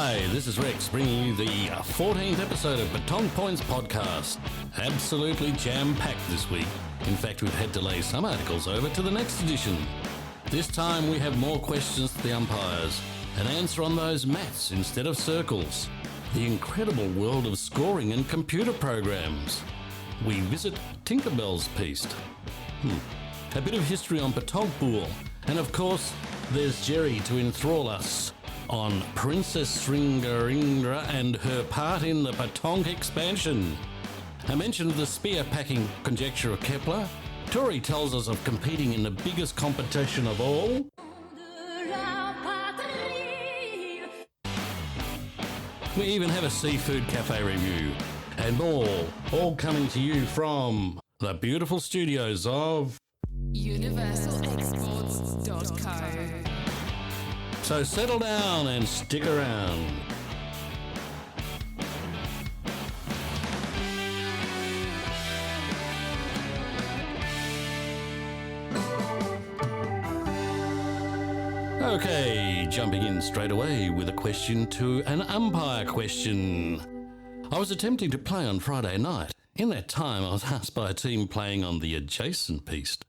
Hi, this is Rex bringing you the 14th episode of Baton Points Podcast. Absolutely jam-packed this week. In fact, we've had to lay some articles over to the next edition. This time we have more questions to the umpires, an answer on those mats instead of circles, the incredible world of scoring and computer programs. We visit Tinkerbelle Piste. A bit of history on Boule, and of course, there's Jerry to enthrall us on Princess Sringaringa and her part in the Batonk expansion. A mention of the spear-packing conjecture of Kepler. Tory tells us of competing in the biggest competition of all. We even have a seafood cafe review. And more, all coming to you from the beautiful studios of universalexports.co. So settle down and stick around. Okay, jumping in straight away with a question to an umpire question. I was attempting to play on Friday night. In that time, I was asked by a team playing on the adjacent piste,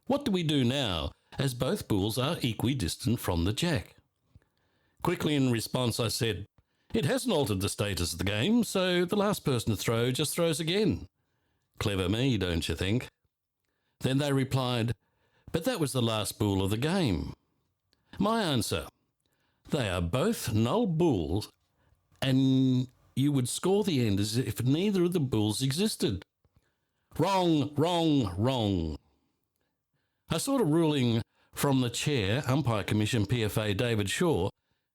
what do we do now, as both boules are equidistant from the jack? Quickly in response, I said, it hasn't altered the status of the game, so the last person to throw just throws again. Clever me, don't you think? Then they replied, but that was the last boule of the game. My answer, they are both null boules, and you would score the end as if neither of the boules existed. Wrong, wrong, wrong. I sought a ruling from the chair, Umpire Commission PFA David Shaw,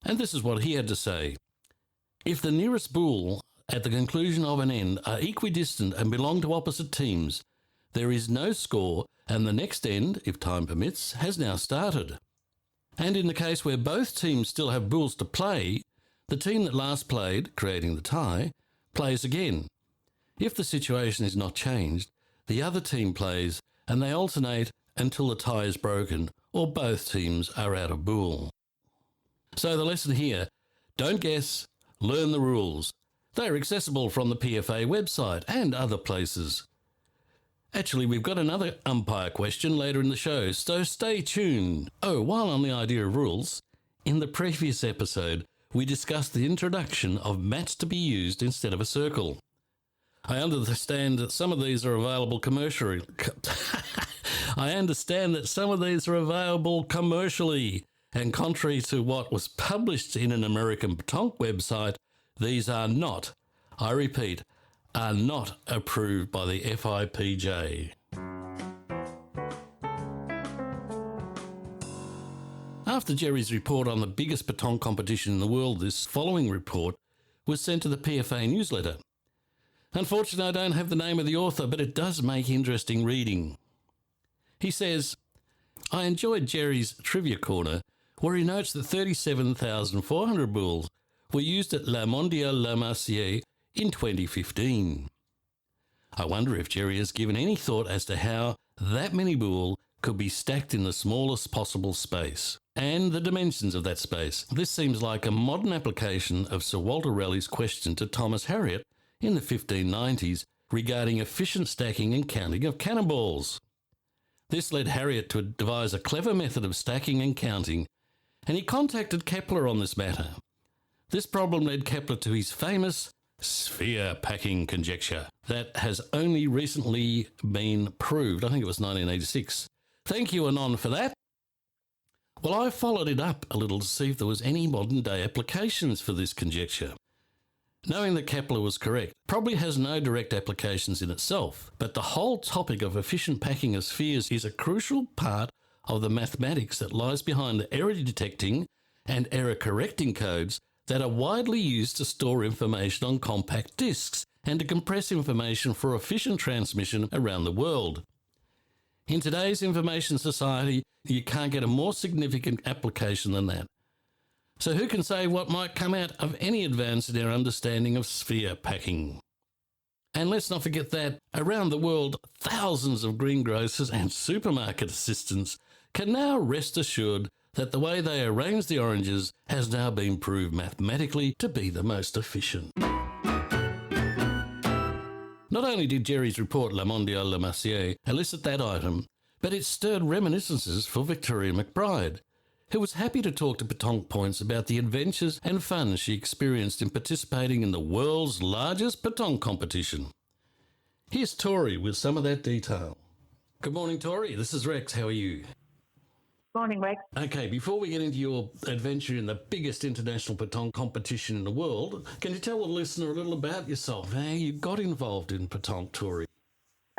and this is what he had to say. If the nearest boule at the conclusion of an end are equidistant and belong to opposite teams, there is no score and the next end, if time permits, has now started. And in the case where both teams still have boules to play, the team that last played, creating the tie, plays again. If the situation is not changed, the other team plays and they alternate until the tie is broken or both teams are out of boule. So the lesson here, don't guess, learn the rules. They are accessible from the PFA website and other places. Actually, we've got another umpire question later in the show, so stay tuned. Oh, while on the idea of rules, in the previous episode, we discussed the introduction of mats to be used instead of a circle. I understand that some of these are available commercially. And contrary to what was published in an American Batonk website, these are not, I repeat, are not approved by the FIPJ. After Jerry's report on the biggest Batonk competition in the world, this following report was sent to the PFA newsletter. Unfortunately, I don't have the name of the author, but it does make interesting reading. He says, I enjoyed Jerry's Trivia Corner, where he notes that 37,400 boules were used at La Mondiale La Massier in 2015. I wonder if Jerry has given any thought as to how that many boules could be stacked in the smallest possible space, and the dimensions of that space. This seems like a modern application of Sir Walter Raleigh's question to Thomas Harriot in the 1590s regarding efficient stacking and counting of cannonballs. This led Harriot to devise a clever method of stacking and counting, and he contacted Kepler on this matter. This problem led Kepler to his famous sphere-packing conjecture that has only recently been proved. I think it was 1986. Thank you, Anon, for that. Well, I followed it up a little to see if there was any modern-day applications for this conjecture. Knowing that Kepler was correct probably has no direct applications in itself, but the whole topic of efficient packing of spheres is a crucial part of the mathematics that lies behind the error detecting and error correcting codes that are widely used to store information on compact disks and to compress information for efficient transmission around the world. In today's information society, you can't get a more significant application than that. So who can say what might come out of any advance in our understanding of sphere packing? And let's not forget that around the world, thousands of greengrocers and supermarket assistants can now rest assured that the way they arrange the oranges has now been proved mathematically to be the most efficient. Not only did Jerry's report Le Mondial Le Massier elicit that item, but it stirred reminiscences for Victoria McBride, who was happy to talk to Petanque Points about the adventures and fun she experienced in participating in the world's largest petanque competition. Here's Tory with some of that detail. Good morning, Tory. This is Rex. How are you? Morning, Rex. Okay, before we get into your adventure in the biggest international petanque competition in the world, can you tell the listener a little about yourself, how you got involved in petanque, Tory?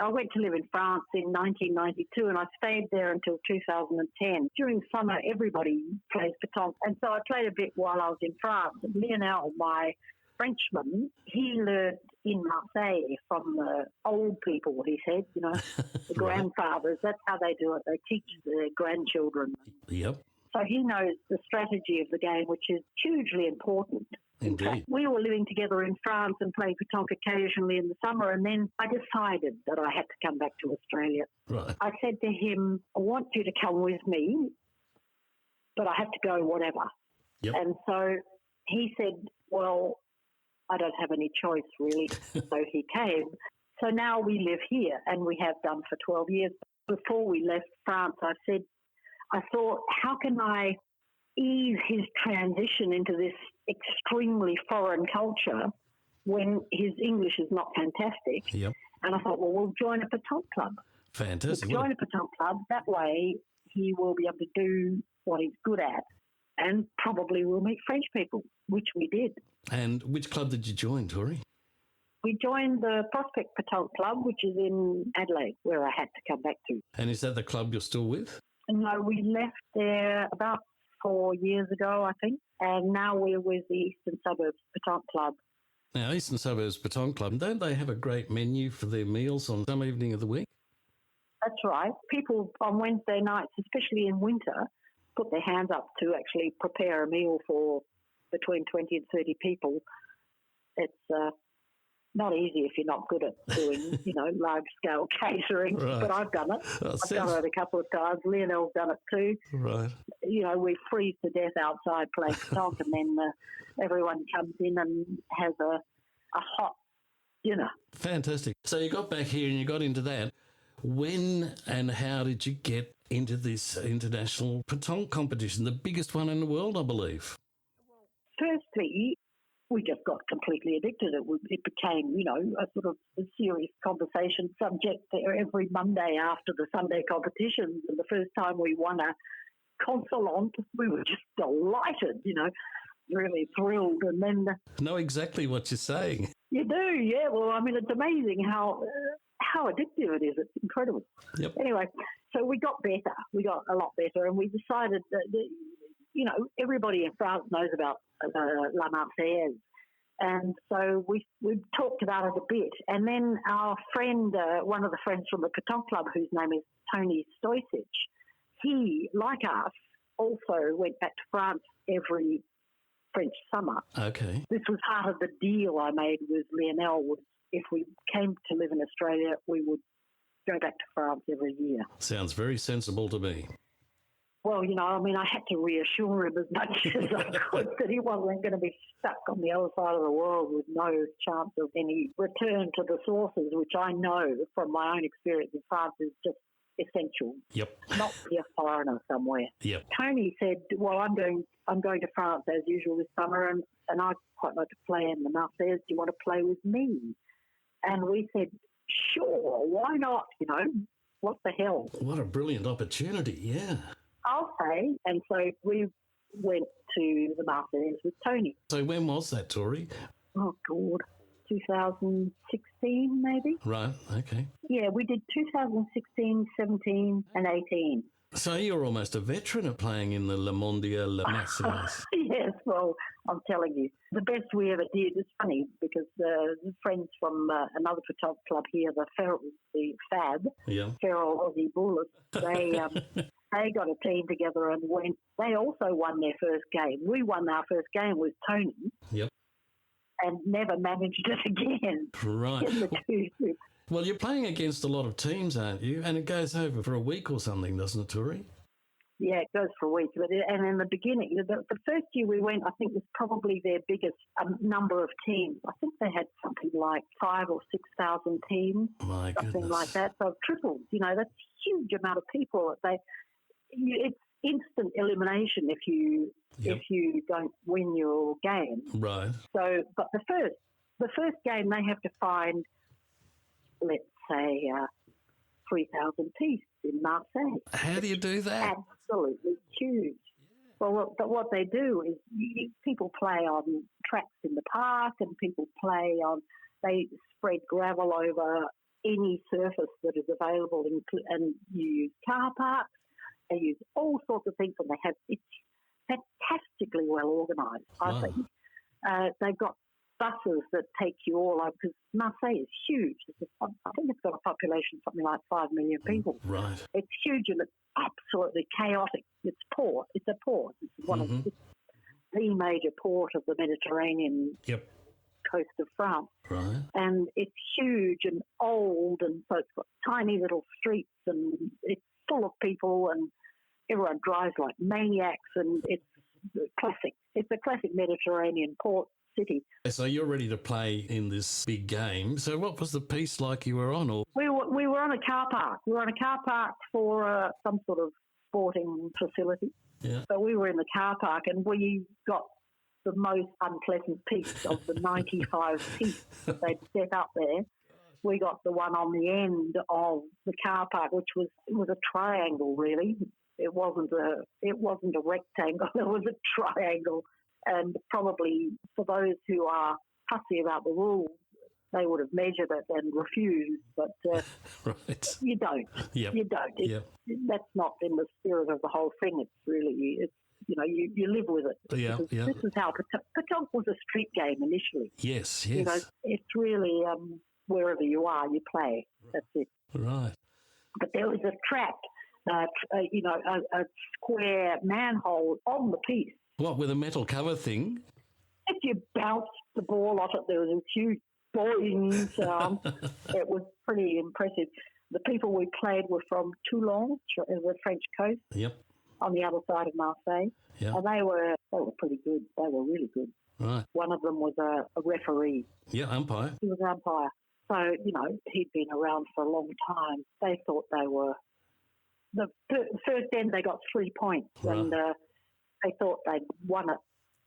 I went to live in France in 1992 and I stayed there until 2010. During summer, everybody plays petanque. And so I played a bit while I was in France. Lionel, my Frenchman, he learned in Marseille from the old people, he said, the grandfathers. That's how they do it. They teach their grandchildren. Yep. So he knows the strategy of the game, which is hugely important. Indeed. We were living together in France and played petanque occasionally in the summer, and then I decided that I had to come back to Australia. Right. I said to him, I want you to come with me, but I have to go whatever. Yep. And so he said, well, I don't have any choice, really. So he came. So now we live here, and we have done for 12 years. Before we left France, I thought, how can I ease his transition into this extremely foreign culture when his English is not fantastic? Yep. And I thought, well, we'll join a petanque club. Fantastic. We'll join a petanque club. That way he will be able to do what he's good at, and probably we'll meet French people, which we did. And which club did you join, Tory? We joined the Prospect Petanque Club, which is in Adelaide, where I had to come back to. And is that the club you're still with? No, we left there about 4 years ago, I think, and now we're with the Eastern Suburbs Petanque Club. Now, Eastern Suburbs Petanque Club, don't they have a great menu for their meals on some evening of the week? That's right. People on Wednesday nights, especially in winter, put their hands up to actually prepare a meal for between 20 and 30 people. It's not easy if you're not good at doing, large-scale catering, Right. but I've done it. Oh, I've done it a couple of times. Lionel's done it too. Right. We freeze to death outside playing petanque, and then everyone comes in and has a hot dinner. Fantastic. So you got back here and you got into that. When and how did you get into this international petanque competition, the biggest one in the world, I believe? Firstly, we just got completely addicted. It became, a sort of a serious conversation subject there every Monday after the Sunday competitions. And the first time we won a consolant, we were just delighted, really thrilled. And then Know exactly what you're saying. you do, yeah. Well, I mean, it's amazing how addictive it is. It's incredible. Yep. Anyway, so we got better. We got a lot better, and we decided that everybody in France knows about La Marseillaise. And so we talked about it a bit. And then our friend, one of the friends from the Petanque Club, whose name is Tony Stoicic, he, like us, also went back to France every French summer. Okay. This was part of the deal I made with Lionel. Was if we came to live in Australia, we would go back to France every year. Sounds very sensible to me. Well, I had to reassure him as much as I could that he wasn't going to be stuck on the other side of the world with no chance of any return to the sources, which I know from my own experience in France is just essential. Yep. Not be a foreigner somewhere. Yep. Tony said, well, I'm going to France as usual this summer, and I'd quite like to play in the Marseillaise. Do you want to play with me? And we said, sure, why not? What the hell? What a brilliant opportunity, yeah. I'll say. And so we went to the Marseillaise with Tony. So when was that, Tory? Oh, God, 2016 maybe? Right, okay. Yeah, we did 2016, 17 and 18. So you're almost a veteran of playing in the Le Mondial Le Massier. Yes, well, I'm telling you, the best we ever did. It's funny because the friends from another petanque club here, the FAB, Yeah. Feral Aussie Boules, they got a team together and went. They also won their first game. We won our first game with Tony. Yep. And never managed it again. Right. In the two. Well, you're playing against a lot of teams, aren't you? And it goes over for a week or something, doesn't it, Tory? Yeah, it goes for a week. And in the beginning, the first year we went, I think was probably their biggest number of teams. I think they had something like 5,000 or 6,000 teams, My something goodness. like that. So it tripled. That's a huge amount of people. It's instant elimination if you don't win your game. Right. So, but the first game they have to find, let's say, 3,000 pieces in Marseille. How do you do that? Absolutely huge. Well, but what they do is people play on tracks in the park, and they spread gravel over any surface that is available, and you use car parks, they use all sorts of things, and it's fantastically well organised, I think. They've got buses that take you all over, because Marseille is huge. I think it's got a population of something like 5 million people. Right. It's huge, and it's absolutely chaotic. It's port. It's a port. It's one of the major port of the Mediterranean coast of France. Right. And it's huge and old, and so it's got tiny little streets, and it's full of people, and everyone drives like maniacs, and it's classic. It's a classic Mediterranean port city. So you're ready to play in this big game. So what was the piece like you were on? Or We were on a car park. We were on a car park for some sort of sporting facility. Yeah. So we were in the car park, and we got the most unpleasant piece of the 95 pieces that they'd set up there. We got the one on the end of the car park, which was a triangle, really. It wasn't a rectangle. It was a triangle. And probably for those who are fussy about the rules, they would have measured it and refused. But right. you don't. Yep. You don't. That's not in the spirit of the whole thing. It's really, you live with it. Yeah. This is how Pétanque was a street game initially. Yes. It's really wherever you are, you play. That's it. Right. But there was a track, a square manhole on the piece. What, with a metal cover thing? If you bounced the ball off it, there was a huge boing sound. It was pretty impressive. The people we played were from Toulon, the French coast, on the other side of Marseille. Yep. And they were pretty good. They were really good. Right. One of them was a referee. Yeah, umpire. He was an umpire. So, he'd been around for a long time. They thought they were... The first end, they got 3 points. Right. And they thought they'd won it,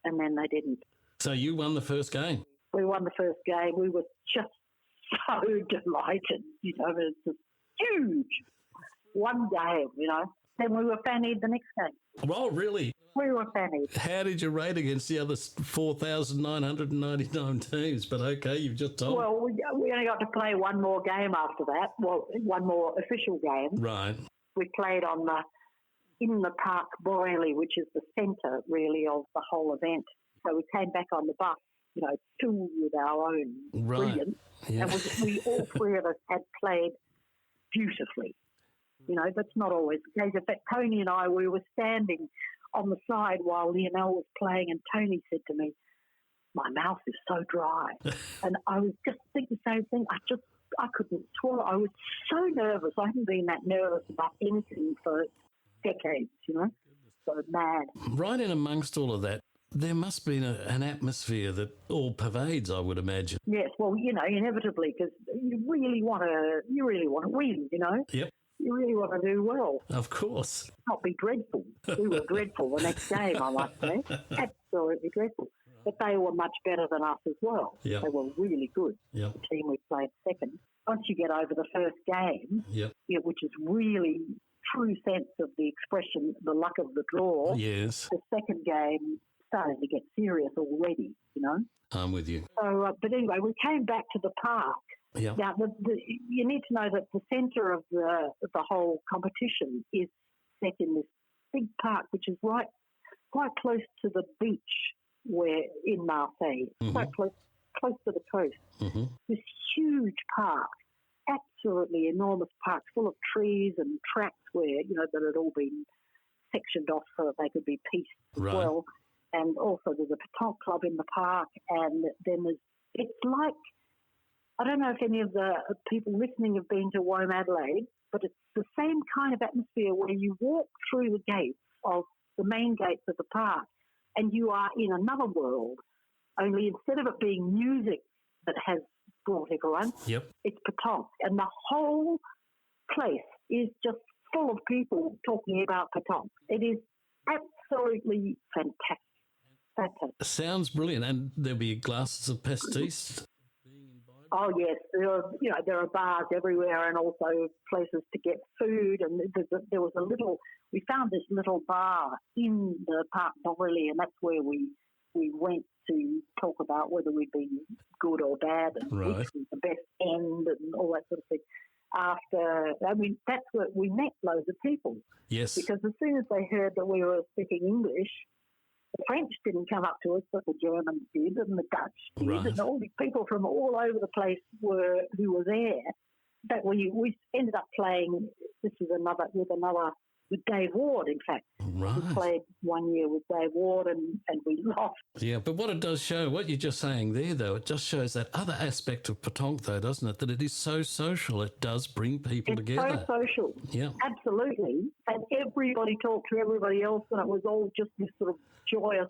and then they didn't. So you won the first game? We won the first game. We were just so delighted. It's just huge. One game, Then we were fannied the next game. Oh, really? We were fannied. How did you rate against the other 4,999 teams? But okay, you've just told. Well, we only got to play one more game after that. Well, one more official game. Right. We played in the park Boule, which is the centre, really, of the whole event. So we came back on the bus, filled with our own brilliance. Yeah. And we all three of us had played beautifully. That's not always the case. In fact, Tony and I, we were standing on the side while Lionel was playing, and Tony said to me, "My mouth is so dry." And I was just thinking the same thing. I couldn't swallow. I was so nervous. I haven't been that nervous about anything for decades, So mad. Right in amongst all of that, there must be an atmosphere that all pervades, I would imagine. Yes, well, inevitably, because you really want to win, Yep. You really want to do well. Of course. Not be dreadful. We were dreadful the next game, I must say. Absolutely dreadful. But they were much better than us as well. Yep. They were really good. Yep. The team we played second. Once you get over the first game, Yep. Which is really true sense of the expression, the luck of the draw, Yes. the second game started to get serious already, I'm with you. So, but anyway, we came back to the park. Yeah. Now, you need to know that the centre of the whole competition is set in this big park, which is quite close to the beach in Marseille, quite close to the coast. Mm-hmm. This huge park, absolutely enormous park, full of trees and tracks where, that had all been sectioned off so that they could be pieced as well. And also there's a Pétanque club in the park, and then it's like, I don't know if any of the people listening have been to Womadelaide, but it's the same kind of atmosphere where you walk through the gates of the main gates of the park and you are in another world, only instead of it being music that has brought everyone, it's petanque. And the whole place is just full of people talking about petanque. It is absolutely fantastic. Sounds brilliant. And there'll be glasses of pastis. Oh yes, there are bars everywhere, and also places to get food. And we found this little bar in the park, not really, and that's where we went to talk about whether we'd been good or bad, and which was the best end, and all that sort of thing. That's where we met loads of people. Yes, because as soon as they heard that we were speaking English, the French didn't come up to us, but the Germans did, and the Dutch did, and all these people from all over the place who were there. That we ended up playing. This is with Dave Ward, in fact. Right. We played 1 year with Dave Ward, and we lost. Yeah, but what it does show, what you're just saying there, though, it just shows that other aspect of petanque, though, doesn't it? That it is so social. It does bring people together. It's so social. Yeah. Absolutely. And everybody talked to everybody else, and it was all just this sort of joyous,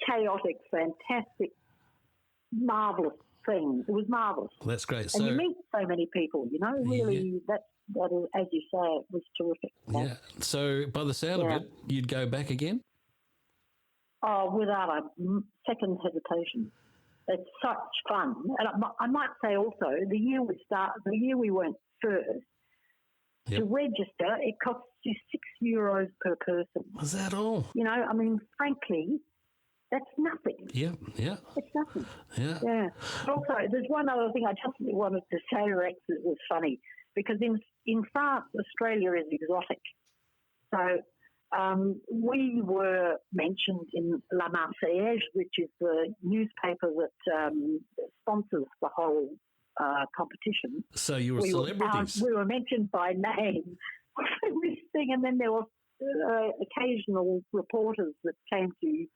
chaotic, fantastic, marvellous thing. It was marvellous. Well, that's great. And you meet so many people, really, that is, as you say, it was terrific. Yeah. So by the sound of it, you'd go back again? Oh, without a second hesitation. It's such fun. And I might say also, the year we went first, to register, it costs you €6 per person. Was that all? Frankly, that's nothing. Yeah. It's nothing. Yeah. But also, there's one other thing I just wanted to say, Rex, that was funny, because in France, Australia is exotic. So we were mentioned in La Marseillaise, which is the newspaper that sponsors the whole competition. So you were celebrities. We were mentioned by name for this thing, and then there were occasional reporters that came to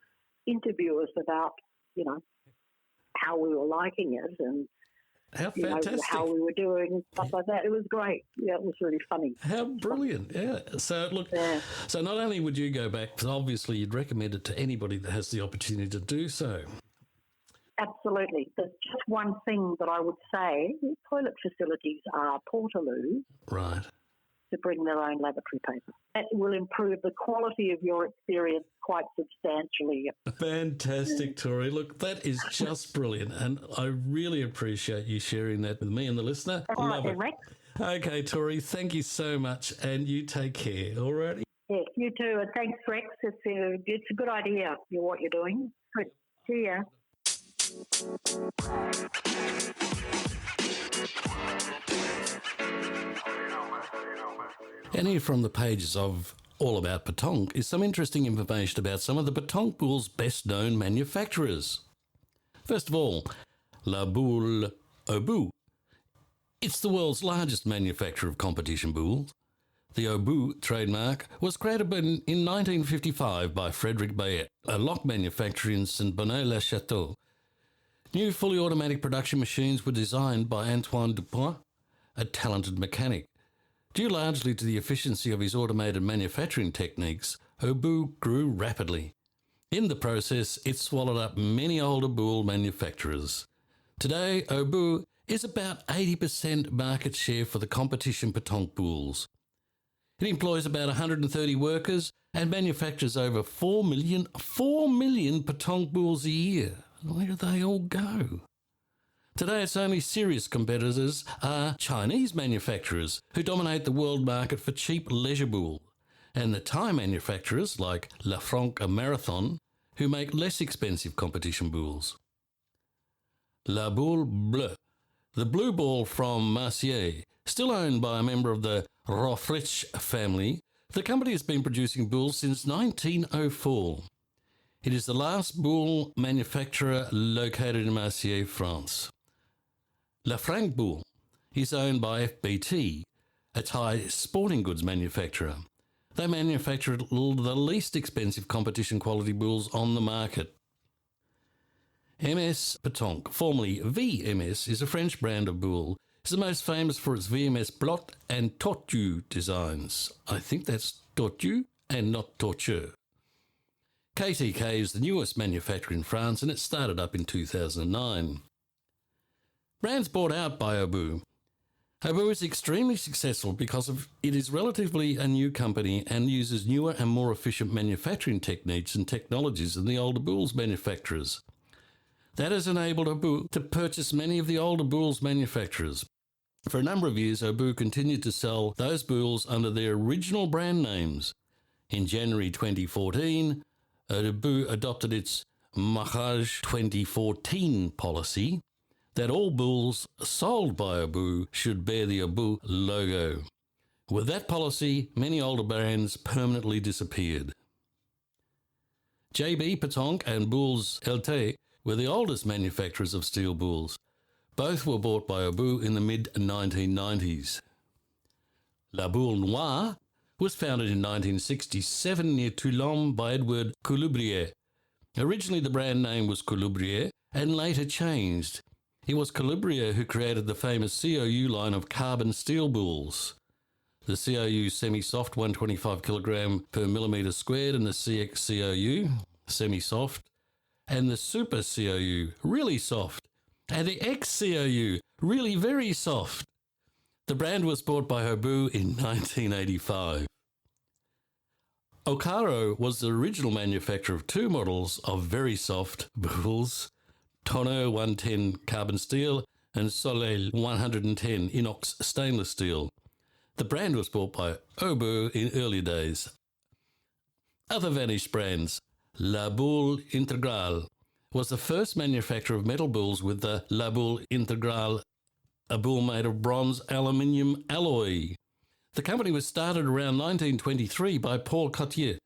interview us about, how we were liking it and how fantastic. How we were doing and stuff like that. It was great. Yeah, it was really funny. How brilliant. Yeah. So look, so not only would you go back, but obviously you'd recommend it to anybody that has the opportunity to do so. Absolutely. There's just one thing that I would say. Toilet facilities are portaloos. Right. To bring their own lavatory paper. That will improve the quality of your experience quite substantially. Fantastic, Tory. Look, that is just brilliant, and I really appreciate you sharing that with me and the listener. All Love right, it. Rex. Okay, Tory, thank you so much, and you take care, all righty? Yes, you too, and thanks, Rex. It's a good idea, what you're doing. Good. See ya. And here from the pages of All About Petanque is some interesting information about some of the petanque boules' best-known manufacturers. First of all, La Boule au Bout. It's the world's largest manufacturer of competition boules. The au bout trademark was created in 1955 by Frederic Bayet, a lock manufacturer in Saint-Bonnet-le-Château. New fully automatic production machines were designed by Antoine Dupont, a talented mechanic. Due largely to the efficiency of his automated manufacturing techniques, au bout grew rapidly. In the process, it swallowed up many older boule manufacturers. Today, au bout is about 80% market share for the competition petanque boules. It employs about 130 workers and manufactures over 4 million petanque boules a year. Where do they all go? Today, its only serious competitors are Chinese manufacturers who dominate the world market for cheap leisure boule, and the Thai manufacturers like La Franque Marathon who make less expensive competition boules. La Boule Bleue, the blue ball from Marseille, still owned by a member of the Roffrich family, the company has been producing boules since 1904. It is the last boule manufacturer located in Marseille, France. La Franque Boule is owned by FBT, a Thai sporting goods manufacturer. They manufacture the least expensive competition quality boules on the market. MS Petanque, formerly VMS, is a French brand of boule is the most famous for its VMS blot and tortue designs. I think that's tortue and not torture. KTK is the newest manufacturer in France and it started up in 2009. Brands bought out by Boule. Boule is extremely successful because it is relatively a new company and uses newer and more efficient manufacturing techniques and technologies than the older Boules manufacturers. That has enabled Boule to purchase many of the older Boules manufacturers. For a number of years, Boule continued to sell those Boules under their original brand names. In January 2014, Boule adopted its Marquage 2014 policy that all Boules sold by Boule should bear the Boule logo. With that policy, many older brands permanently disappeared. JB Pétanque and Boules LT were the oldest manufacturers of steel Boules. Both were bought by Boule in the mid-1990s. La Boule Noire was founded in 1967 near Toulon by Edward Coulibrier. Originally the brand name was Coulibrier and later changed. It was Coulibrier who created the famous COU line of carbon steel Boules. The COU semi-soft 125 kilogram per millimetre squared and the CX COU semi-soft and the Super COU really soft and the X COU really very soft. The brand was bought by Boule in 1985. Ocaro was the original manufacturer of two models of very soft Boules, Tonneau 110 carbon steel and Soleil 110 inox stainless steel. The brand was bought by Boule in early days. Other vanished brands. La Boule Intégrale was the first manufacturer of metal Boules with the La Boule Intégrale, a Boule made of bronze aluminium alloy. The company was started around 1923 by Paul Cotier.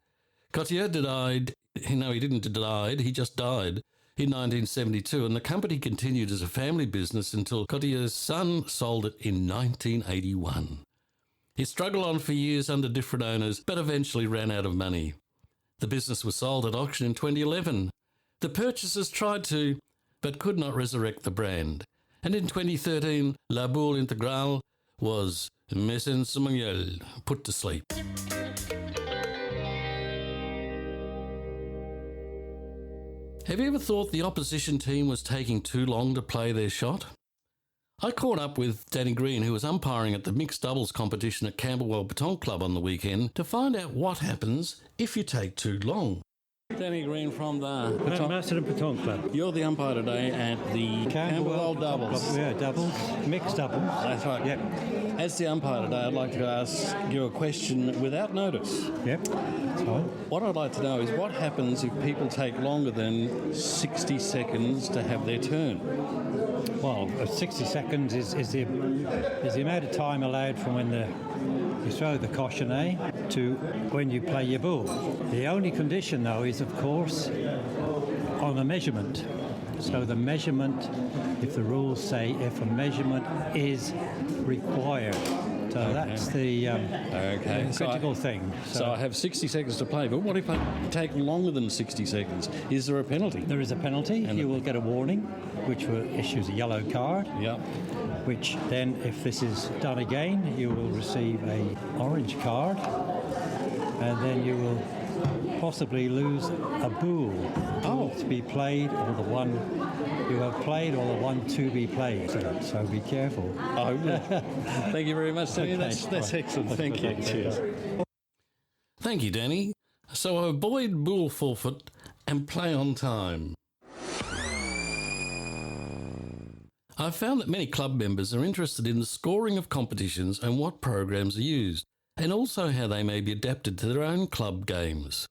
Cotier died, no he didn't die, he just died in 1972 and the company continued as a family business until Cotier's son sold it in 1981. He struggled on for years under different owners but eventually ran out of money. The business was sold at auction in 2011. The purchasers tried to, but could not resurrect the brand. And in 2013, La Boule Intégrale was put to sleep. Have you ever thought the opposition team was taking too long to play their shot? I caught up with Danny Green, who was umpiring at the mixed doubles competition at Camberwell Pétanque Club on the weekend, to find out what happens if you take too long. Danny Green from the Master Pétanque Club. You're the umpire today at the Camberwell doubles. Yeah, doubles, mixed doubles. That's right. Yep. As the umpire today, I'd like to ask you a question without notice. Yep. So, what I'd like to know is what happens if people take longer than 60 seconds to have their turn? well, 60 seconds is the amount of time allowed from when you throw the cochonnet to when you play your boule. The only condition, though, is, of course, on a measurement. So the measurement, if the rules say if a measurement is required. So that's the critical thing. So I have 60 seconds to play, but what if I take longer than 60 seconds? Is there a penalty? There is a penalty. And you will get a warning, which issues a yellow card. Yep. Which then, if this is done again, you will receive a orange card, and then you will possibly lose a boule to be played, or the one you have played, or the one to be played. So be careful. I will. Thank you very much, Danny. Okay. That's excellent. Thank you. Cheers. Thank you, Danny. So avoid boule forfeit and play on time. I've found that many club members are interested in the scoring of competitions and what programs are used, and also how they may be adapted to their own club games.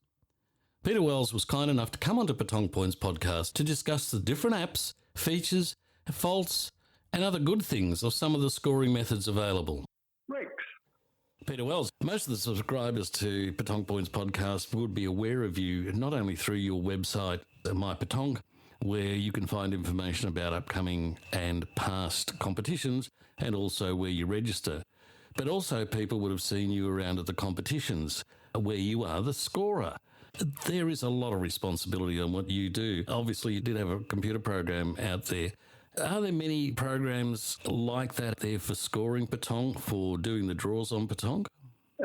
Peter Wells was kind enough to come onto Pétanque Points podcast to discuss the different apps, features, faults, and other good things of some of the scoring methods available. Rex. Peter Wells, most of the subscribers to Pétanque Points podcast would be aware of you not only through your website, My Pétanque, where you can find information about upcoming and past competitions, and also where you register. But also people would have seen you around at the competitions, where you are the scorer. There is a lot of responsibility on what you do. Obviously, you did have a computer program out there, Are there many programs like that there for scoring petanque, for doing the draws on petanque?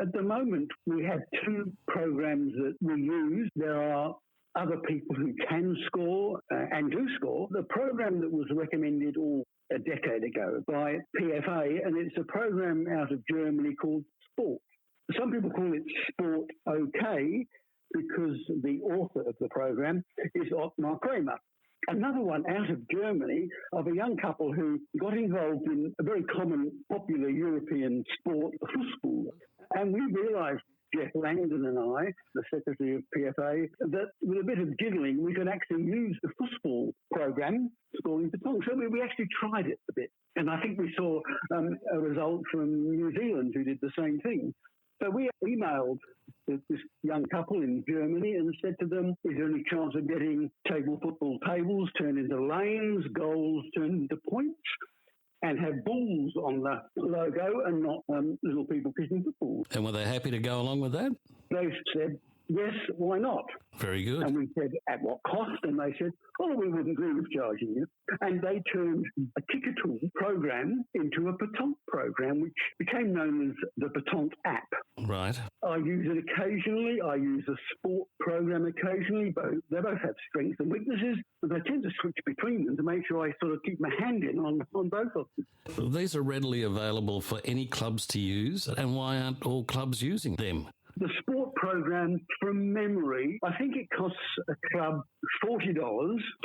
At the moment, we have two programs that we use. There are other people who can score and do score. The program that was recommended a decade ago by PFA, and it's a program out of Germany called Sport. Some people call it Sport OK because the author of the program is Ottmar Kramer. Another one out of Germany of a young couple who got involved in a very common, popular European sport, Fußball. And we realised, Jeff Langdon and I, the secretary of PFA, that with a bit of jiggling, we could actually use the Fußball program, scoring petanque. So we actually tried it a bit. And I think we saw a result from New Zealand who did the same thing. So we emailed this young couple in Germany and said to them, is there any chance of getting table football tables turned into lanes, goals turned into points, and have boules on the logo and not little people kicking footballs? And were they happy to go along with that? They said, yes, why not? Very good. And we said, at what cost? And they said, oh, we wouldn't agree with charging you. And they turned a Tinkerbelle program into a petanque program, which became known as the petanque app. Right. I use it occasionally. I use a sport program occasionally. They both have strengths and weaknesses, but I tend to switch between them to make sure I sort of keep my hand in on both of them. These are readily available for any clubs to use, and why aren't all clubs using them? The sport program, from memory, I think it costs a club $40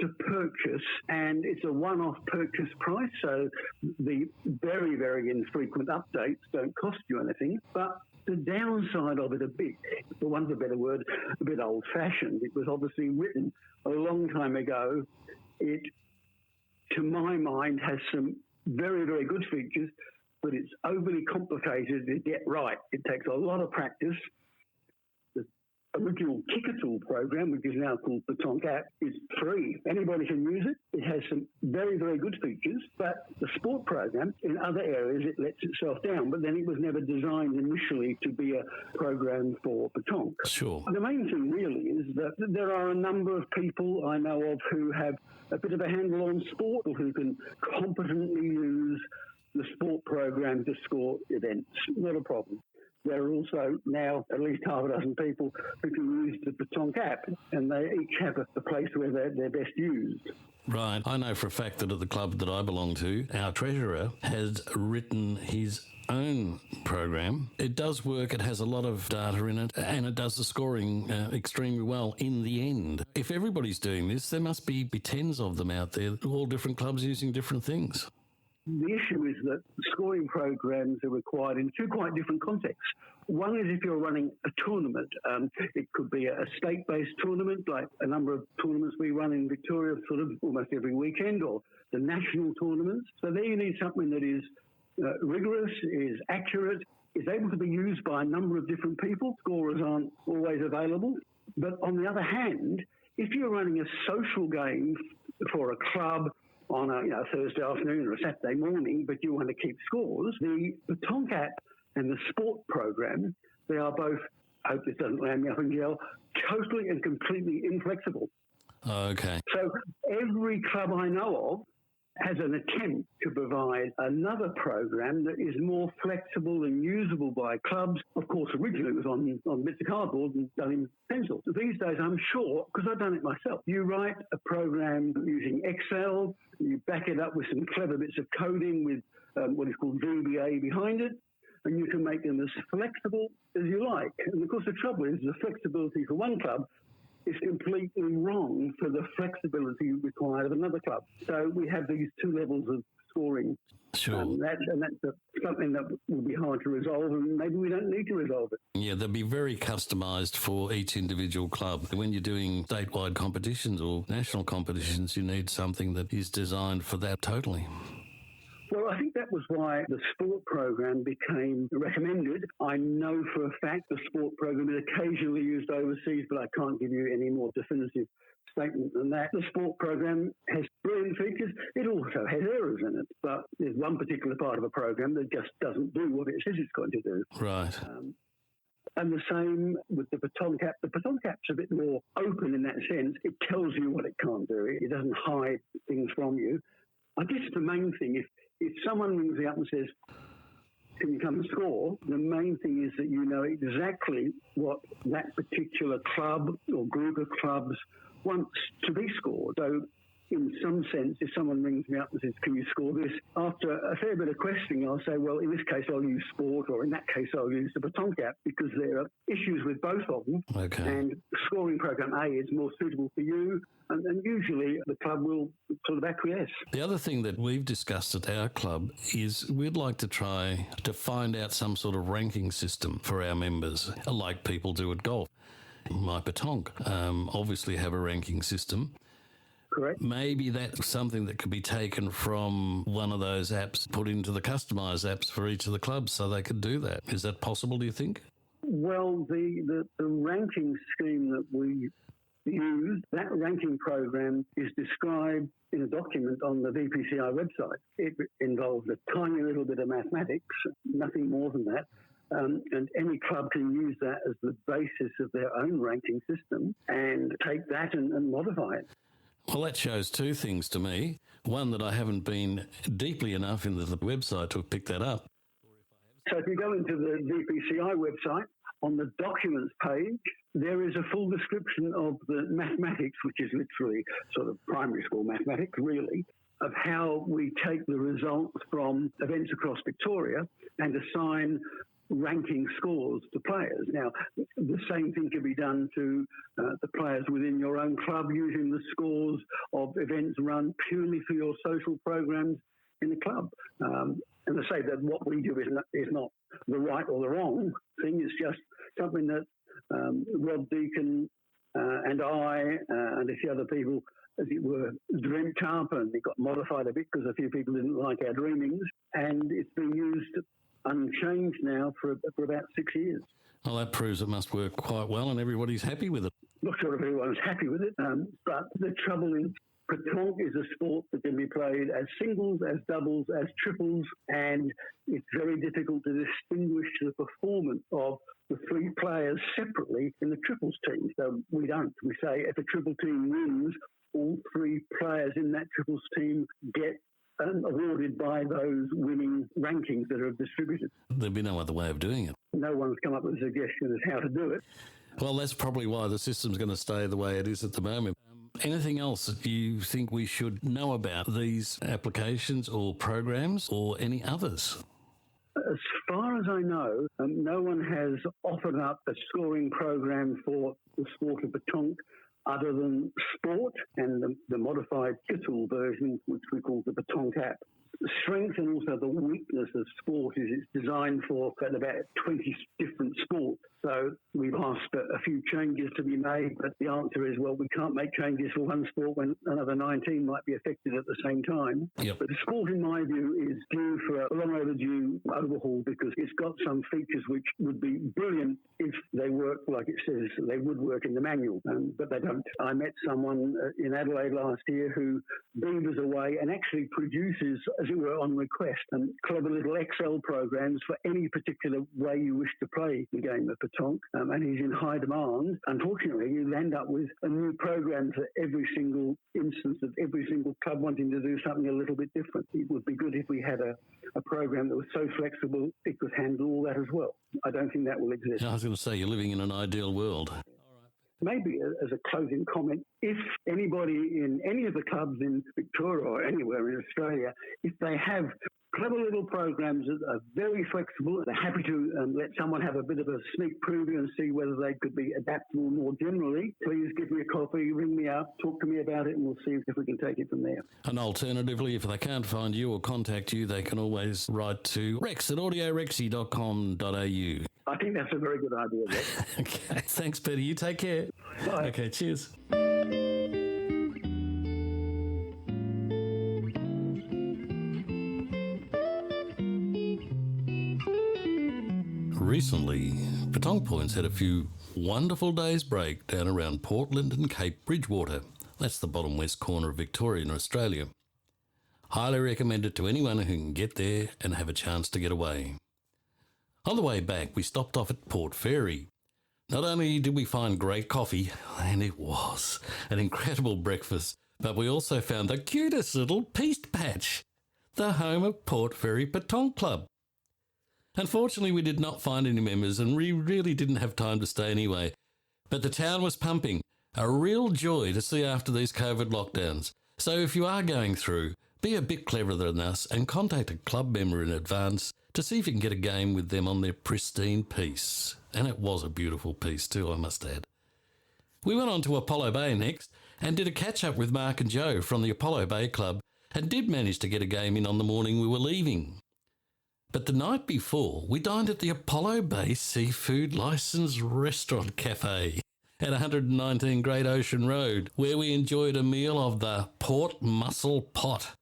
to purchase, and it's a one-off purchase price, so the very, very infrequent updates don't cost you anything. But the downside of it a bit, for want of a better word, a bit old-fashioned. It was obviously written a long time ago. It, to my mind, has some very, very good features, but it's overly complicated to get right. It takes a lot of practice. The original Tinkerbelle program, which is now called Petanque app, is free. Anybody can use it. It has some very, very good features, but the sport program, in other areas, it lets itself down. But then it was never designed initially to be a program for petanque. Sure. The main thing really is that there are a number of people I know of who have a bit of a handle on sport, or who can competently use the sport program to score events. Not a problem. There are also now at least half a dozen people who can use the petanque app, and they each have a place where they're best used. Right. I know for a fact that at the club that I belong to, our treasurer has written his own program. It does work, it has a lot of data in it, and it does the scoring extremely well in the end. If everybody's doing this, there must be tens of them out there, all different clubs using different things. The issue is that scoring programs are required in two quite different contexts. One is if you're running a tournament. It could be a state-based tournament, like a number of tournaments we run in Victoria sort of almost every weekend, or the national tournaments. So there you need something that is rigorous, is accurate, is able to be used by a number of different people. Scorers aren't always available. But on the other hand, if you're running a social game for a club on a Thursday afternoon or a Saturday morning, but you want to keep scores, the petanque app and the sport program, they are both, I hope this doesn't land me up in jail, totally and completely inflexible. Okay. So every club I know of has an attempt to provide another program that is more flexible and usable by clubs. Of course, originally it was on bits of cardboard and done in pencil. These days, I'm sure, because I've done it myself, you write a program using Excel, you back it up with some clever bits of coding with what is called VBA behind it, and you can make them as flexible as you like. And of course, the trouble is the flexibility for one club is completely wrong for the flexibility required of another club. So we have these two levels of scoring. Sure. And that's something that will be hard to resolve, and maybe we don't need to resolve it. Yeah, they'll be very customised for each individual club. When you're doing statewide competitions or national competitions, you need something that is designed for that totally. Well, I think that was why the sport program became recommended. I know for a fact the sport program is occasionally used overseas, but I can't give you any more definitive statement than that. The sport program has brilliant features. It also has errors in it, but there's one particular part of a program that just doesn't do what it says it's going to do. Right. And the same with the petanque app. The petanque app's a bit more open in that sense. It tells you what it can't do. It doesn't hide things from you. I guess the main thing, if someone rings me up and says, can you come and score? The main thing is that you know exactly what that particular club or group of clubs wants to be scored. So in some sense, if someone rings me up and says, can you score this? After a fair bit of questioning, I'll say, well, in this case, I'll use sport, or in that case, I'll use the Petanque app, because there are issues with both of them. Okay. And scoring program A is more suitable for you, and usually the club will sort of acquiesce. The other thing that we've discussed at our club is we'd like to try to find out some sort of ranking system for our members, like people do at golf. My Petanque obviously have a ranking system. Correct. Maybe that's something that could be taken from one of those apps, put into the customised apps for each of the clubs so they could do that. Is that possible, do you think? Well, the ranking scheme that we use, that ranking program is described in a document on the VPCI website. It involves a tiny little bit of mathematics, nothing more than that. And any club can use that as the basis of their own ranking system and take that and modify it. Well, that shows two things to me. One, that I haven't been deeply enough into the website to have picked that up. So if you go into the VPCI website, on the documents page, there is a full description of the mathematics, which is literally sort of primary school mathematics, really, of how we take the results from events across Victoria and assign ranking scores to players. Now, the same thing can be done to the players within your own club using the scores of events run purely for your social programs in the club. And I say that what we do is not the right or the wrong thing. It's just something that Rob Deacon and I and a few other people, as it were, dreamt up, and it got modified a bit because a few people didn't like our dreamings, and it's been used unchanged now for about 6 years. Well, that proves it must work quite well and everybody's happy with it. Not sure if everyone's happy with it, but the trouble is Petanque is a sport that can be played as singles, as doubles, as triples, and it's very difficult to distinguish the performance of the three players separately in the triples team. So we don't. We say if a triple team wins, all three players in that triples team get awarded by those winning rankings that are distributed. There'd be no other way of doing it. No one's come up with a suggestion as how to do it. Well, that's probably why the system's going to stay the way it is at the moment. Anything else that you think we should know about these applications or programs or any others? As far as I know, no one has offered up a scoring program for the sport of Petanque other than sport and the modified digital version, which we call the Petanque app. The strength and also the weakness of sport is it's designed for about 20 different sports. So we've asked a few changes to be made, but the answer is, well, we can't make changes for one sport when another 19 might be affected at the same time. Yep. But the sport, in my view, is due for a long overdue overhaul because it's got some features which would be brilliant if they work like it says they would work in the manual, but they don't. I met someone in Adelaide last year who beavers away and actually produces, as it were, on request, clever little Excel programs for any particular way you wish to play the game of Petanque, and he's in high demand. Unfortunately, you'll end up with a new program for every single instance of every single club wanting to do something a little bit different. It would be good if we had a program that was so flexible it could handle all that as well. I don't think that will exist. I was going to say, you're living in an ideal world. Maybe as a closing comment, if anybody in any of the clubs in Victoria or anywhere in Australia, if they have clever little programs that are very flexible, they're happy to let someone have a bit of a sneak preview and see whether they could be adaptable more generally, please give me a coffee, ring me up, talk to me about it, and we'll see if we can take it from there. And alternatively, if they can't find you or contact you, they can always write to rex@audiorexy.com.au. I think that's a very good idea, Rex. Okay, thanks, Peter. You take care. Bye. Okay, cheers. Recently, Petanque Points had a few wonderful days break down around Portland and Cape Bridgewater. That's the bottom west corner of Victoria in Australia. Highly recommend it to anyone who can get there and have a chance to get away. On the way back, we stopped off at Port Fairy. Not only did we find great coffee, and it was an incredible breakfast, But we also found the cutest little Piste patch, the home of Port Fairy Pétanque Club. Unfortunately, we did not find any members and we really didn't have time to stay anyway. But the town was pumping. A real joy to see after these COVID lockdowns. So if you are going through, be a bit cleverer than us and contact a club member in advance to see if you can get a game with them on their pristine piece. And it was a beautiful piece too, I must add. We went on to Apollo Bay next and did a catch-up with Mark and Joe from the Apollo Bay Club and did manage to get a game in on the morning we were leaving. But the night before, we dined at the Apollo Bay Seafood Licensed Restaurant Cafe at 119 Great Ocean Road, where we enjoyed a meal of the pork mussel pot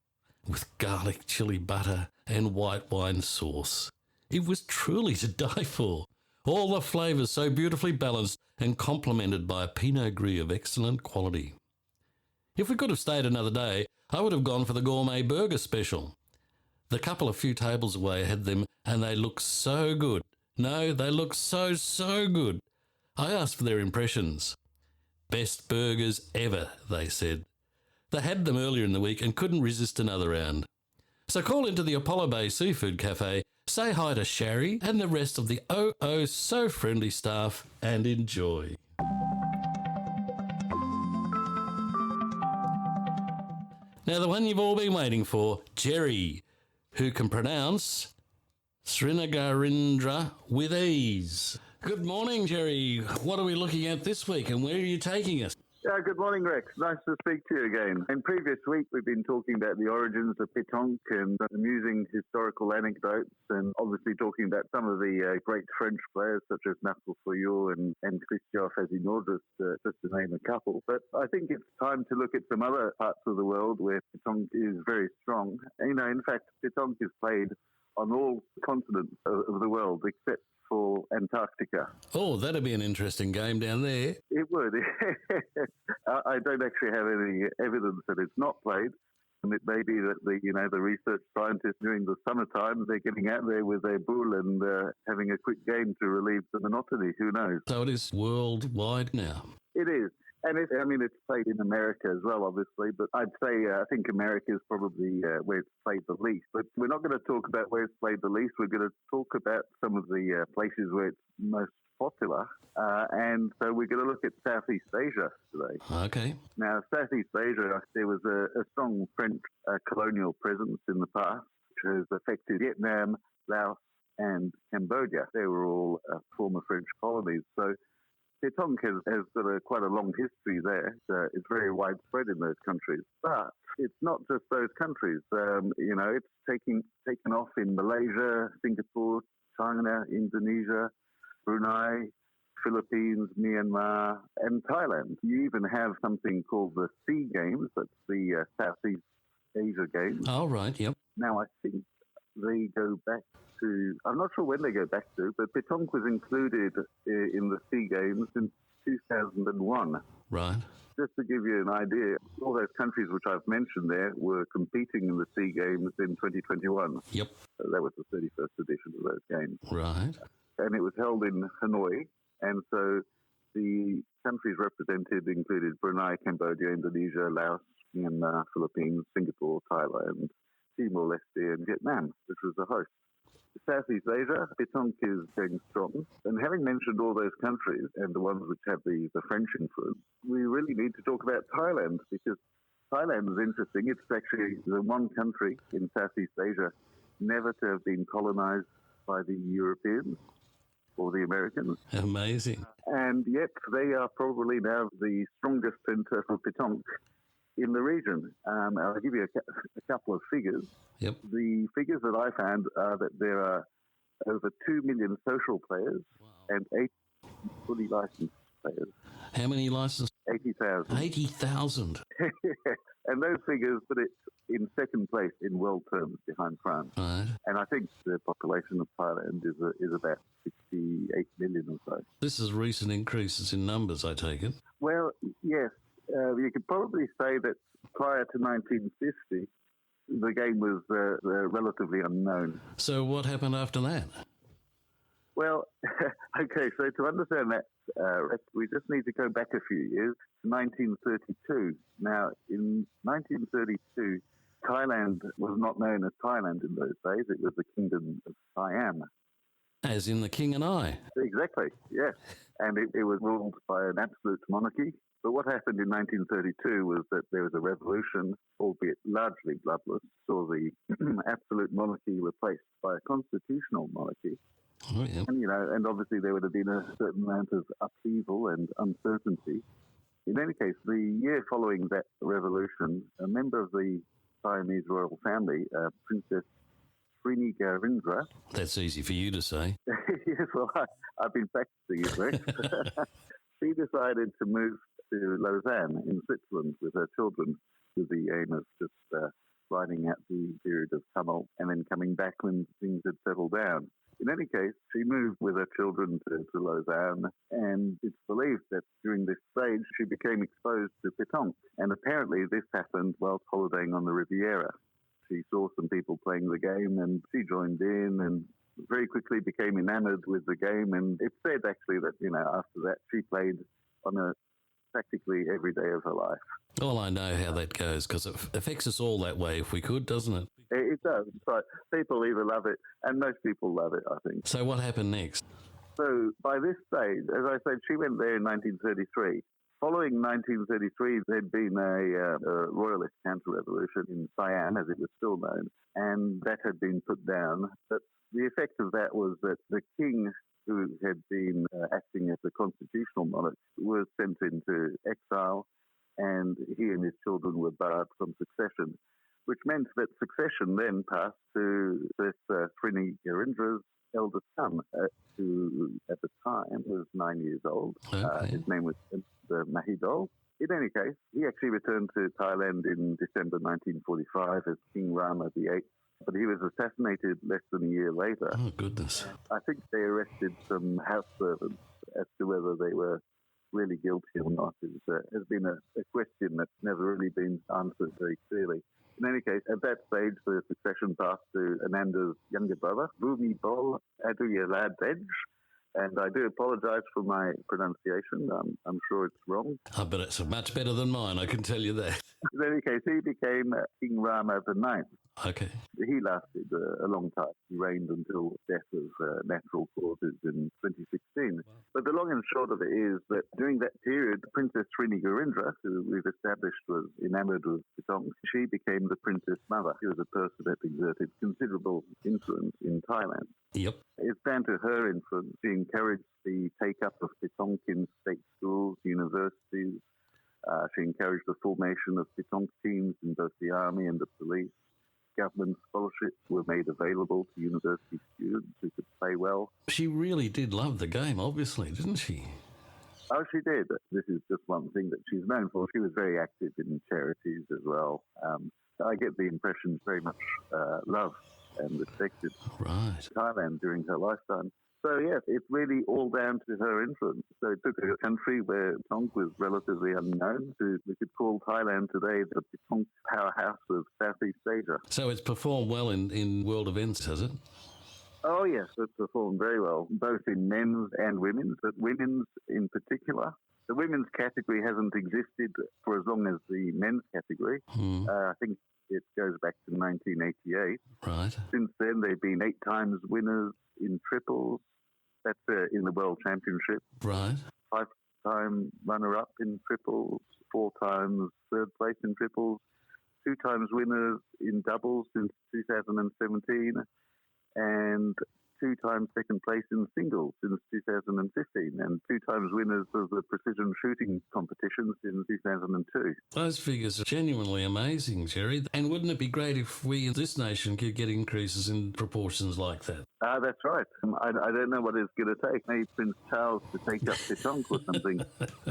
with garlic chili butter and white wine sauce. It was truly to die for. All the flavours so beautifully balanced and complemented by a Pinot Gris of excellent quality. If we could have stayed another day, I would have gone for the gourmet burger special. The couple a few tables away had them and they looked so good. No, they looked so good. I asked for their impressions. Best burgers ever, they said. They had them earlier in the week and couldn't resist another round. So call into the Apollo Bay Seafood Cafe, say hi to Sherry and the rest of the so friendly staff and enjoy. Now the one you've all been waiting for, Jerry, who can pronounce Srinagarindra with ease. Good morning, Jerry. What are we looking at this week and where are you taking us? Good morning, Rex. Nice to speak to you again. In previous week, we've been talking about the origins of pétanque and amusing historical anecdotes and obviously talking about some of the great French players such as Marcel Fouillot and Christophe Asinor, just to name a couple. But I think it's time to look at some other parts of the world where pétanque is very strong. In fact, pétanque is played on all continents of the world except for Antarctica. Oh, that'd be an interesting game down there. It would. I don't actually have any evidence that it's not played. And it may be that the research scientists during the summertime, they're getting out there with their boule and having a quick game to relieve the monotony. Who knows? So it is worldwide now. It is. And it's played in America as well, obviously, but I'd say I think America is probably where it's played the least. But we're not going to talk about where it's played the least. We're going to talk about some of the places where it's most popular. And so we're going to look at Southeast Asia today. Okay. Now, Southeast Asia, there was a strong French colonial presence in the past, which has affected Vietnam, Laos, and Cambodia. They were all former French colonies. So pétanque has got quite a long history there. It's very widespread in those countries. But it's not just those countries. It's taken off in Malaysia, Singapore, China, Indonesia, Brunei, Philippines, Myanmar, and Thailand. You even have something called the SEA Games. That's the Southeast Asia Games. Oh, right, yep. Now, I think they go back to, I'm not sure when they go back to, but pétanque was included in the SEA Games in 2001. Right. Just to give you an idea, all those countries which I've mentioned there were competing in the SEA Games in 2021. Yep. That was the 31st edition of those games. Right. And it was held in Hanoi, and so the countries represented included Brunei, Cambodia, Indonesia, Laos, Myanmar, Philippines, Singapore, Thailand, Timor-Leste, and Vietnam, which was the host. Southeast Asia, pétanque is going strong. And having mentioned all those countries and the ones which have the French influence, we really need to talk about Thailand because Thailand is interesting. It's actually the one country in Southeast Asia never to have been colonized by the Europeans or the Americans. Amazing. And yet they are probably now the strongest center for pétanque in the region. I'll give you a couple of figures. Yep. The figures that I found are that there are over 2 million social players and 8 fully licensed players. How many licenses? 80,000. 80,000. And those figures put it in second place in world terms behind France. Right. And I think the population of Thailand is about 68 million or so. This is recent increases in numbers, I take it. Well, yes. You could probably say that prior to 1950, the game was relatively unknown. So what happened after that? Well, okay, so to understand that, we just need to go back a few years to 1932. Now, in 1932, Thailand was not known as Thailand in those days. It was the Kingdom of Siam. As in the King and I. Exactly, yes. And it was ruled by an absolute monarchy. But what happened in 1932 was that there was a revolution, albeit largely bloodless, saw the absolute monarchy replaced by a constitutional monarchy. Oh, yeah. And, and obviously there would have been a certain amount of upheaval and uncertainty. In any case, the year following that revolution, a member of the Siamese royal family, Princess Srinigarindra. That's easy for you to say. Yes, well, I've been practicing it, Rex. She decided to move to Lausanne in Switzerland with her children with the aim of just riding out the period of tumult and then coming back when things had settled down. In any case, she moved with her children to Lausanne, and it's believed that during this stage she became exposed to pétanque, and apparently this happened whilst holidaying on the Riviera. She saw some people playing the game, and she joined in and very quickly became enamored with the game, and it's said actually that, after that she played on a practically every day of her life. Well, I know how that goes because it affects us all that way if we could, doesn't it? It does. So people either love it, and most people love it, I think. So what happened next? So by this stage, as I said, she went there in 1933. Following 1933, there'd been a royalist counter-revolution in Siam, as it was still known, and that had been put down. But the effect of that was that the king, who had been acting as the constitutional monarch, was sent into exile, and he and his children were barred from succession, which meant that succession then passed to this Srinigarindra's eldest son, who at the time was 9 years old. Okay. His name was Mahidol. In any case, he actually returned to Thailand in December 1945 as King Rama VIII, but he was assassinated less than a year later. Oh, goodness. I think they arrested some house servants as to whether they were really guilty or not. It has been a question that's never really been answered very clearly. In any case, at that stage, the succession passed to Ananda's younger brother, Boule Aduyalad-Dej, and I do apologise for my pronunciation. I'm sure it's wrong. I bet it's much better than mine, I can tell you that. In any case, he became King Rama IX. Okay. He lasted a long time. He reigned until death of natural causes in 2016. Wow. But the long and short of it is that during that period, Princess Srinigarindra, who we've established was enamoured with pétanque, she became the princess mother. She was a person that exerted considerable influence in Thailand. Yep. It's down to her influence. She encouraged the take-up of pétanque in state schools, universities. She encouraged the formation of pétanque teams in both the army and the police. Government scholarships were made available to university students who could play well. She really did love the game, obviously, didn't she? Oh, she did. This is just one thing that she's known for. She was very active in charities as well. I get the impression very much loved and respected Thailand during her lifetime. So, yes, it's really all down to her influence. So it took a country where pétanque was relatively unknown to, we could call Thailand today the pétanque powerhouse of Southeast Asia. So it's performed well in world events, has it? Oh, yes, it's performed very well, both in men's and women's, but women's in particular. The women's category hasn't existed for as long as the men's category. I think it goes back to 1988. Right. Since then, they've been 8 times winners in triples. That's in the World Championship. Right. 5-time runner-up in triples, 4 times third place in triples, 2 times winners in doubles since 2017, and 2 times second place in singles since 2015, and 2 times winners of the precision shooting competition since 2002. Those figures are genuinely amazing, Jerry. And wouldn't it be great if we in this nation could get increases in proportions like that? That's right. I don't know what it's going to take. Maybe Prince Charles to take up pétanque or something.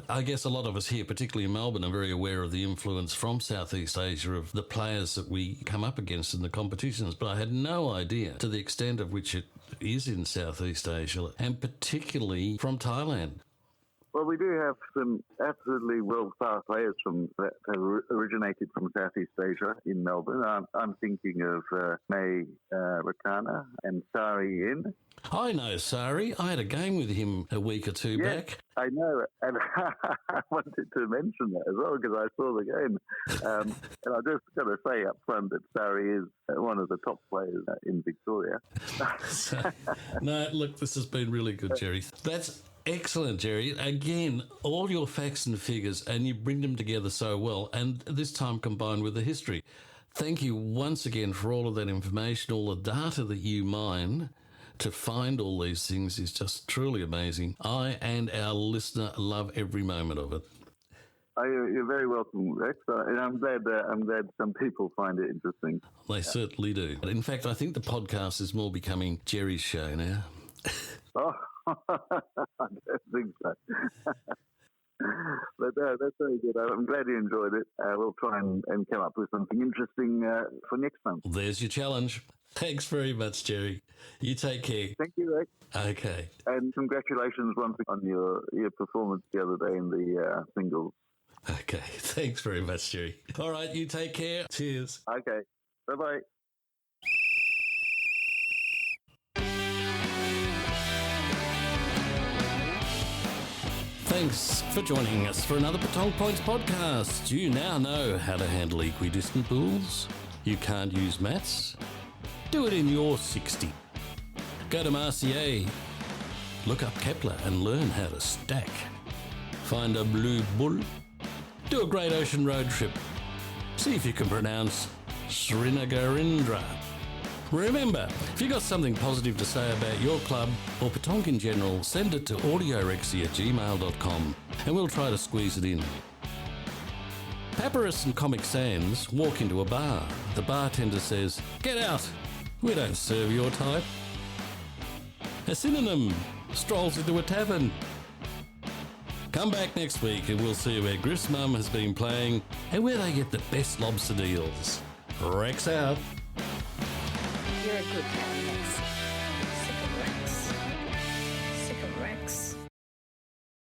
I guess a lot of us here, particularly in Melbourne, are very aware of the influence from Southeast Asia of the players that we come up against in the competitions, but I had no idea to the extent of which it is in Southeast Asia, and particularly from Thailand. Well, we do have some absolutely world-class players that have originated from Southeast Asia in Melbourne. I'm thinking of May Rakana and Sari In. I know Sari. I had a game with him a week or two back. I know, and I wanted to mention that as well because I saw the game. And I just got to say up front that Sari is one of the top players in Victoria. No, look, this has been really good, Jerry. That's excellent, Jerry. Again, all your facts and figures, and you bring them together so well, and this time combined with the history. Thank you once again for all of that information, all the data that you mine to find all these things is just truly amazing. I and our listener love every moment of it. You're very welcome, Rex. And I'm glad some people find it interesting. They certainly do. In fact, I think the podcast is more becoming Jerry's show now. Oh, I don't think so. But that's very good. I'm glad you enjoyed it. We'll try and come up with something interesting for next month. There's your challenge. Thanks very much, Jerry. You take care. Thank you, Rex. Okay. And congratulations once on your performance the other day in the singles. Okay. Thanks very much, Jerry. All right. You take care. Cheers. Okay. Bye-bye. Thanks for joining us for another Patong Points podcast. You now know how to handle equidistant boules. You can't use maths? Do it in your 60. Go to Marseille, look up Kepler and learn how to stack. Find a blue bull. Do a Great Ocean road trip. See if you can pronounce Srinagarindra. Remember, if you've got something positive to say about your club or Patong in general, send it to audiorexy@gmail.com and we'll try to squeeze it in. Papyrus and Comic Sans walk into a bar. The bartender says, "Get out! We don't serve your type." A synonym strolls into a tavern. Come back next week and we'll see where Griff's mum has been playing and where they get the best lobster deals. Rex out. You're a good man.